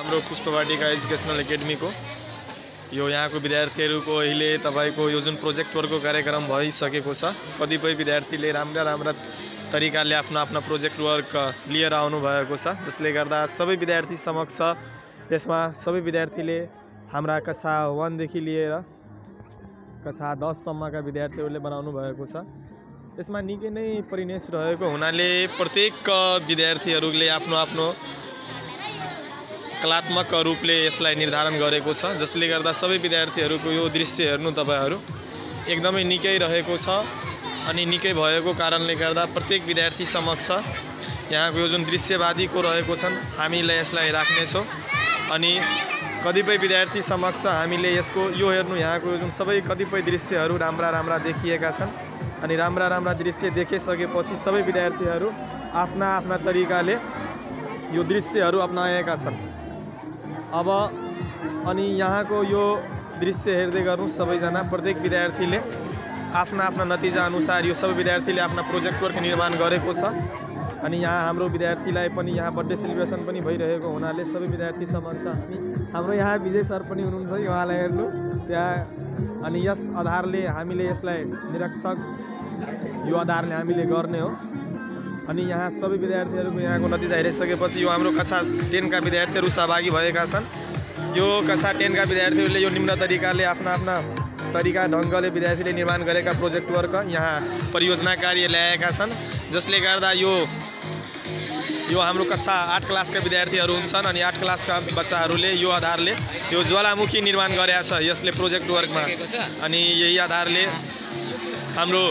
हाम्रो पुष्पवाटिका एजुकेशनल एकेडमीको यो यहाँको विद्यार्थीहरूको अहिले तपाईको यो जुन प्रोजेक्ट वर्कको कार्यक्रम भइसकेको छ। कतिपय विद्यार्थीले राम्रा तरिकाले आफ्नो प्रोजेक्ट वर्क लिएर आउनु भएको छ, जसले गर्दा सबै विद्यार्थी समक्ष यसमा सबै विद्यार्थीले हाम्रा कक्षा 1 देखि लिएर कक्षा 10 सम्मका विद्यार्थीहरूले बनाउनु भएको छ। यसमा निकै नै परिणेश रहेको हुनाले प्रत्येक विद्यार्थीहरूले आफ्नो कलात्मक रूपले यसलाई निर्धारण गरेको छ, जसले गर्दा सबै विद्यार्थीहरूको यो दृश्य हेर्नु तपाईहरु एकदमै निकै रहेको छ। अनि निकै भएको कारणले गर्दा प्रत्येक विद्यार्थी समक्ष यहाँको यो जुन दृश्यवादीको रहेको छन् हामीले यसलाई राख्नेछौँ। अनि कतिपय विद्यार्थी समक्ष हामीले यसको यो हेर्नु यहाँको यो जुन सबै कतिपय दृश्यहरू राम्रा देखिएका छन्। अनि राम्रा दृश्य देखिसकेपछि सबै विद्यार्थीहरू आफ्ना तरिकाले यो दृश्यहरू अपनाएका छन्। अब अनि यहाँको यो दृश्य हेर्दै गर्नु सबैजना प्रत्येक विद्यार्थीले आफ्ना नतिजा अनुसार यो सबै विद्यार्थीले आफ्ना प्रोजेक्ट वर्क निर्माण गरेको छ। अनि यहाँ हाम्रो विद्यार्थीलाई पनि यहाँ बर्थडे सेलिब्रेसन पनि भइरहेको हुनाले सबै विद्यार्थी समक्ष हाम्रो यहाँ विजय सर पनि हुनुहुन्छ, उहाँलाई हेर्नु त्यहाँ। अनि यस आधारले हामीले यसलाई निरीक्षक यो आधारले हामीले गर्ने हो। अनि यहाँ सबै विद्यार्थीहरूको यहाँको नतिजा हेरिसकेपछि यो हाम्रो कक्षा 10 का विद्यार्थीहरू सहभागी भएका छन्। यो कक्षा 10 का विद्यार्थीहरूले यो निम्न तरिकाले आफ्ना तरिका ढङ्गले विद्यार्थीले निर्माण गरेका प्रोजेक्ट वर्क यहाँ परियोजना कार्य ल्याएका छन्, जसले गर्दा यो हाम्रो कक्षा 8 क्लासका विद्यार्थीहरू हुन्छन्। अनि 8 क्लासका बच्चाहरूले यो आधारले यो ज्वालामुखी निर्माण गरेका छ यसले प्रोजेक्ट वर्कमा। अनि यही आधारले हाम्रो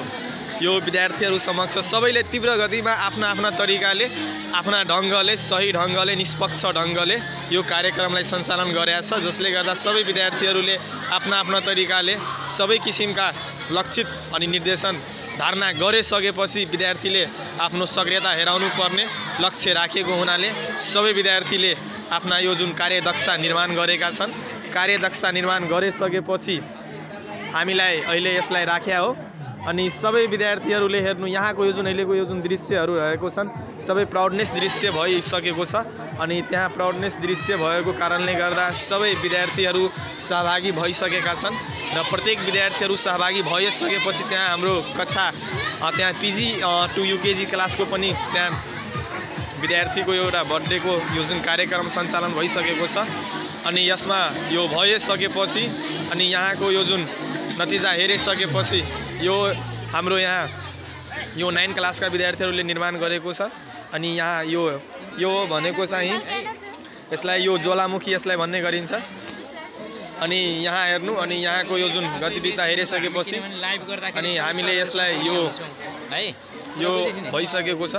यो विद्यार्थीहरू समक्ष सबैले तीव्र गतिमा आफ्ना तरिकाले आफ्ना ढङ्गले सही ढङ्गले निष्पक्ष ढङ्गले यो कार्यक्रमलाई सञ्चालन गरेका छ, जसले गर्दा सबै विद्यार्थीहरूले आफ्ना तरिकाले सबै किसिमका लक्षित अनि निर्देशन धारणा गरिसकेपछि विद्यार्थीले आफ्नो सक्रियता हेराउनु पर्ने लक्ष्य राखेको हुनाले सबै विद्यार्थीले आफ्ना यो जुन कार्यदक्षता निर्माण गरेका छन्। कार्यदक्षता निर्माण गरिसकेपछि हामीलाई अहिले यसलाई राख्या हो। अनि सबै विद्यार्थीहरूले हेर्नु यहाँको यो जुन अहिलेको यो जुन दृश्यहरू रहेको छन् सबै प्राउडनेस दृश्य भइसकेको छ। अनि त्यहाँ प्राउडनेस दृश्य भएको कारणले गर्दा सबै विद्यार्थीहरू सहभागी भइसकेका छन् र प्रत्येक विद्यार्थीहरू सहभागी भइसकेपछि त्यहाँ हाम्रो कक्षा त्यहाँ PG to UKG क्लासको पनि त्यहाँ विद्यार्थीको एउटा बर्थडेको यो जुन कार्यक्रम सञ्चालन भइसकेको छ। अनि यसमा यो भइसकेपछि अनि यहाँको यो जुन नतिजा हेरिसकेपछि यो हाम्रो यहाँ यो 9 क्लासका विद्यार्थीहरूले निर्माण गरेको छ। अनि यहाँ यो भनेको चाहिँ यसलाई यो ज्वालामुखी यसलाई भन्ने गरिन्छ। अनि यहाँ हेर्नु अनि यहाँको यो जुन गतिविधि हेरिसकेपछि अनि हामीले यसलाई यो भइसकेको छ।